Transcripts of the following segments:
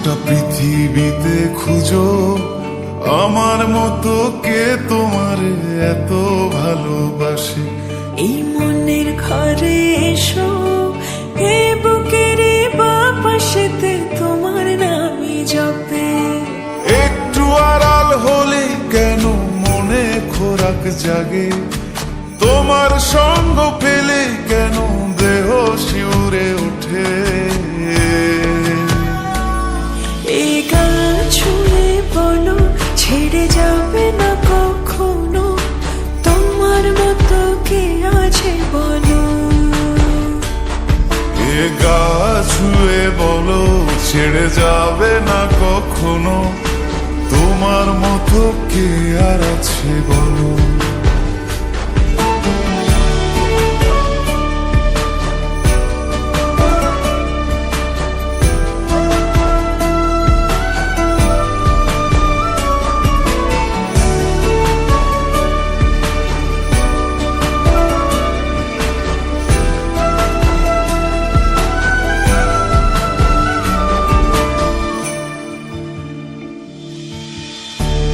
গোটা পৃথিবীতে খুঁজো আমার মতো কে তোমার এত ভালোবাসে। এই মনের ঘরে এসো, এ বুকের বাপাশেতে তোমার নামই জপে। একটু আড়াল হলে কেন মনে খোরাক জাগে, তোমার সঙ্গ পেলে কেন দেহ শিউরে ওঠে। এই গান ছুঁয়ে বলো ছেড়ে যাবে না কখনো, তোমার মতো কে আছে বলো। এ গা ছুঁয়ে বলো ছেড়ে যাবে না কখনো, তোমার মতো কে আর আছে বলো।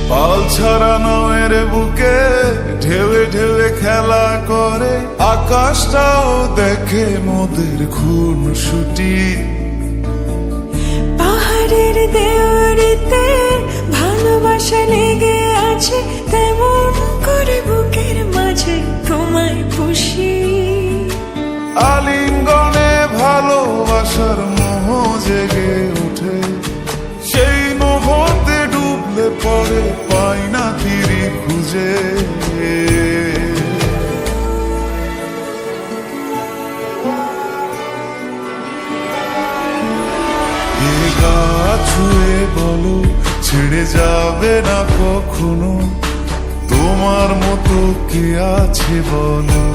পাল ছাড়া নয়ের বুকে ঢেউে ঢেউে খেলা করে, আকাশটাও দেখে মোদের খুন ছুটি। পাহাড়ের দেওয়ারিতে ভালোবাসা লেগে আছে, তেমন করে বুকের মাঝে তোমায় পুষি। আলিঙ্গনে ভালোবাসার মোহ জেগে ওঠে, সেই মোহতে ডুবলে পরে পাই না তীরে খুঁজে। এ গা ছুঁয়ে বলো ছেড়ে যাবে না কখনো, তোমার মতো কে আছে বলো।